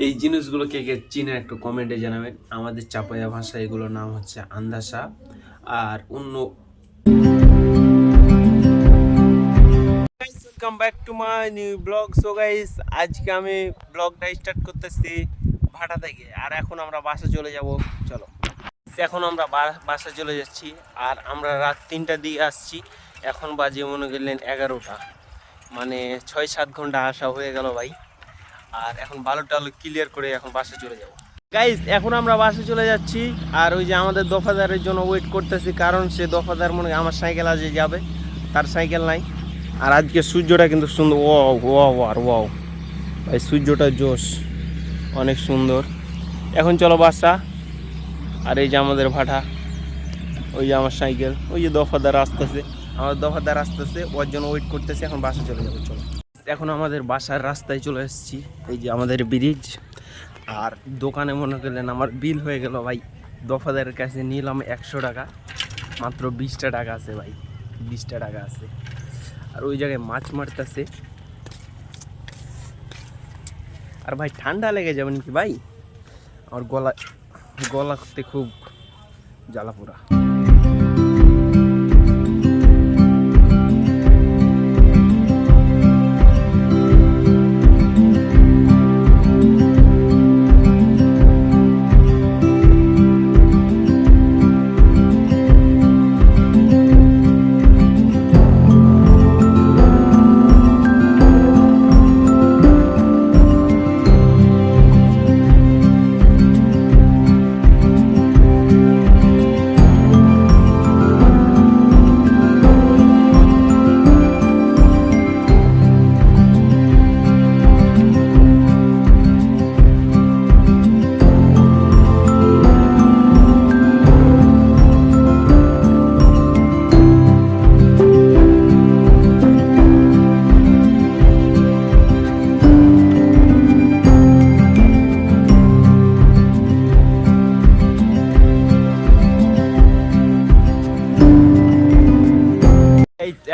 এই জিনিসগুলো কে কে চিনে একটু কমেন্টে জানাবেন। আমাদের চাপাইয়া ভাষা এগুলোর নাম হচ্ছে আন্দাসা। আর অন্য welcome back to my new blog. So guys, আজকে আমি ব্লগটা স্টার্ট করতেছি ভাটা থেকে। আর এখন আমরা বাসা চলে যাব। চলো, এখন আমরা বাসা চলে যাচ্ছি। আর আমরা রাত 3টার দিকে আসছি। এখন বাজে মনে করলেন 11টা, মানে 6-7 ঘন্টা আসা হয়ে গেল ভাই। আর এখন বালুটা ক্লিয়ার করে এখন বাসা চলে যাব। গাইস, এখন আমরা বাসে চলে যাচ্ছি। আর ওই যে আমাদের দফাদারের জন্য ওয়েট করতেছি, কারণ সে দফাদার মনে হয় আমার সাইকেল আজকে যাবে, তার সাইকেল নাই। আর আজকে সূর্যটা কিন্তু সুন্দর। ওয়াও ওয়াও আর ওয়াও ভাই, সূর্যটা জোশ, অনেক সুন্দর। এখন চলো বাসা। আর এই যে আমাদের ভাটা, ওই যে আমার সাইকেল, ওই যে দফাদার আসতেছে, আমার দফাদার আসতেছে, ওর জন্য ওয়েট করতেছে। এখন বাসা চলে যাবো, চলো। এখন আমাদের বাসার রাস্তায় চলে এসেছি। এই যে আমাদের ব্রিজ। আর দোকানে মনে করলেন আমার বিল হয়ে গেল ভাই। দফাদারের কাছে নিলাম 100 টাকা, মাত্র 20টা টাকা আছে ভাই, 20টা টাকা আছে। আর ওই জায়গায় মাছ মারতেছে। আর ভাই ঠান্ডা লেগে যাবে নাকি ভাই? আমার গলাতে খুব জ্বালা পোড়া।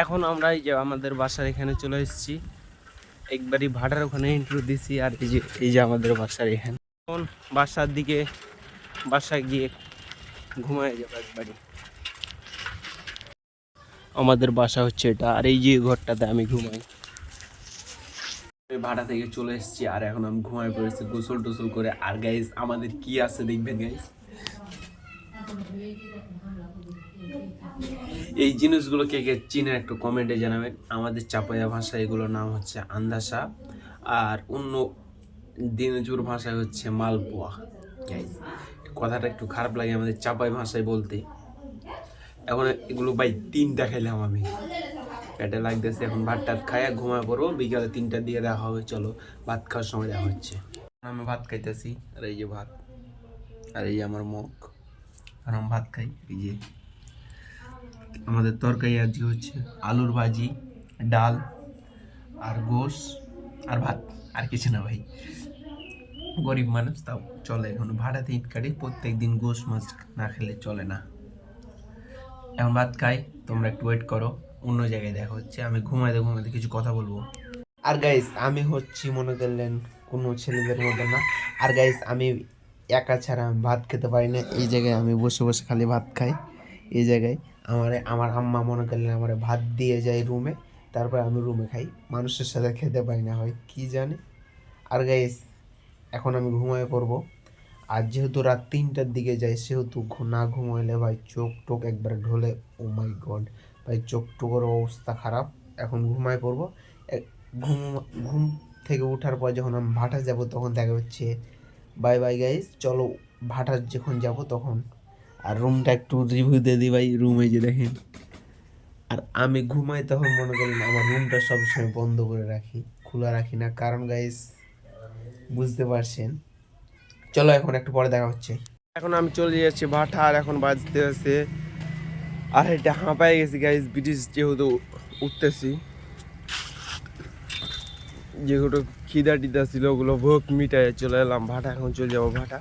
এখন আমরা এই যে আমাদের বাসার এখানে চলে এসেছি। একবারই ভাটার ওখানে ইন্ট্রো দিছি। আর এই যে আমাদের বাসার এখানে। এখন বাসার দিকে, বাসায় গিয়ে ঘুমায় যাবো একবারই। আমাদের বাসা হচ্ছে এটা। আর এই যে ঘরটাতে আমি ঘুমাই। ভাটা থেকে চলে এসেছি। আর এখন আমি ঘুমায় পড়েছি গোসল টোসল করে। আর গাইস, আমাদের কি আছে দেখবেন গাইস। এই জিনিসগুলো কে কে চিনে একটু কমেন্টে জানাবেন। আমাদের চাপাইয়া ভাষা এগুলোর নাম হচ্ছে আন্দাসা। আর অন্য দিনজুর ভাষায় হচ্ছে মালপোয়া। কথাটা একটু খারাপ লাগে আমাদের চাপাই ভাষায় বলতে। এখন এগুলো ভাই 3টা খাইলাম আমি, পেটে লাগতেছে। এখন ভাত টাত খাইয়া ঘুমায় পড়বো। বিকালে 3টার দিকে দেখা হবে। চলো, ভাত খাওয়ার সময় দেখা হচ্ছে। আমি ভাত খাইতেছি। আর এই যে ভাত, আর এই যে আমার মুখ। আর আমি ভাত খাই। এই যে আমাদের তরকারি আজকে হচ্ছে আলুর ভাজি, ডাল আর গোশ আর ভাত, আর কিছু না ভাই। গরিব মানুষ, তাও চলে। এখন ভাড়াতে ইট কাটি, প্রত্যেক দিন গোশ মাছ না খেলে চলে না। এখন ভাত খাই, তোমরা একটু ওয়েট করো, অন্য জায়গায় দেখা হচ্ছে। আমি ঘুমাইতে কিছু কথা বলবো। আর গাইস, আমি হচ্ছি মনে করলেন কোনো ছেলেদের মতো না। আর গাইস, আমি একা ছাড়া আমি ভাত খেতে পারি না। এই জায়গায় আমি বসে বসে খালি ভাত খাই। এই জায়গায় আমার আম্মা মনে করলেন আমার ভাত দিয়ে যায় রুমে, তারপর আমি রুমে খাই। মানুষের সাথে খেতে পারি না হয় কি জানে। আর গাইস, এখন আমি ঘুমায় পড়বো। আর যেহেতু রাত 3টার দিকে যাই, সেহেতু না ঘুমাইলে ভাই চোখ টোক একবার ঢলে। ও মাই গড ভাই, চোখ টোকের অবস্থা খারাপ। এখন ঘুমায় পড়বো। ঘুম ঘুম থেকে ওঠার পর যখন আমি ভাটা যাব, তখন দেখা হচ্ছে। বাই বাই গাইস, চলো ভাটার যখন যাব তখন। আর রুমটা একটু রিভিউ দিয়ে দিই ভাই। রুমে যে দেখেন, আর আমি ঘুমাই তখন মনে করেন আমার রুমটা সবসময় বন্ধ করে রাখি, খোলা রাখি না, কারণ গাইস বুঝতে পারছেন। চলো, এখন একটু পরে দেখা হচ্ছে। এখন আমি চলে যাচ্ছি ভাটা। আর এখন বাজতে আছে আর এটা হাঁপাই গেছি গাইস। ব্রিটিশ যেহেতু উঠতেছি, যেগুলো খিদা টিদা ছিল ওগুলো ভোগ মিটাই চলে এলাম ভাটা। এখন চলে যাবো ভাটা।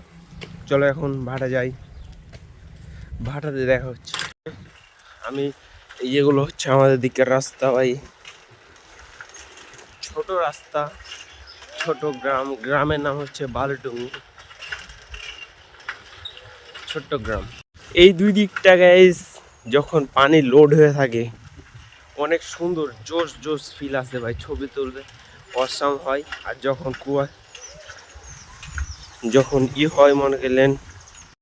চলো এখন ভাটা যাই, ভাটাতে দেখা হচ্ছে। আমি, এই যেগুলো হচ্ছে আমাদের দিকের রাস্তা ভাই। ছোট রাস্তা, ছোট গ্রাম, গ্রামের নাম হচ্ছে বালুডুঙ্গি, ছোট্ট গ্রাম। এই দুই দিকটা গাইস যখন পানি লোড হয়ে থাকে অনেক সুন্দর জোশ জোশ ফিল আসে ভাই, ছবি তুলবে অসাম হয়। আর যখন হয় মনে করলেন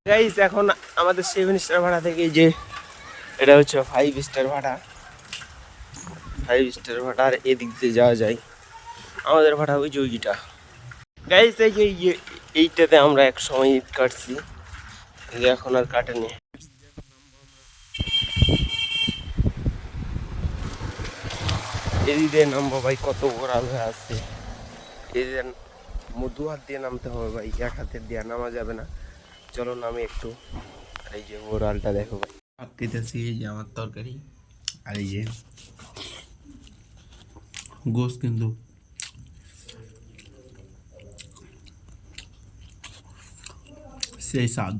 গাইস, এখন আমাদের 7 স্টার ভাড়া থেকে যে এটা হচ্ছে 5 স্টার ভাড়া, 5 স্টার ভাড়া। আর এদিক দিয়ে যাওয়া যায়, আমাদের ভাড়া ওই যে ওইটা গাইস। এই যে এইটাতে আমরা এক সময় ঈদ কাটছি, এখন আর কাটেনি। এদিকে নামবো ভাই, কত ঘোরাল হয়ে আছে। এদিকে দু হাত দিয়ে নামতে হবে ভাই, এক হাতের দিয়ে নামা যাবে না। চলো নামি একটু। আর এই যে ঘোরালটা দেখো ভাই, ভাত খেতেছি। এই যে আমার তরকারি, আর এই যে গোস, কিন্তু সেই স্বাদ।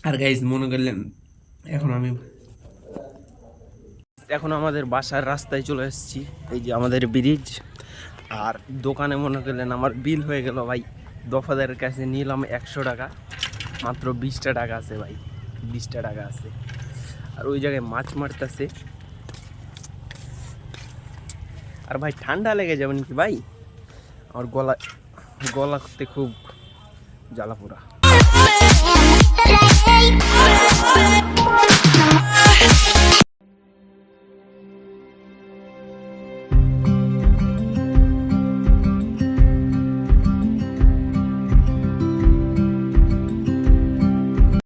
আর গাইজ মনে করলেন এখন আমাদের বাসার রাস্তায় চলে এসেছি। এই যে আমাদের ব্রিজ। আর দোকানে মনে করলেন আমার বিল হয়ে গেল ভাই, দফাদারের কাছে নিলাম 100 টাকা, মাত্র 20টা টাকা আছে ভাই, 20টা টাকা আছে। আর ওই জায়গায় মাছ মারতেছে। আর ভাই ঠান্ডা লেগে যাবে নাকি ভাই, আমার গলাতে খুব জ্বালা পোড়া।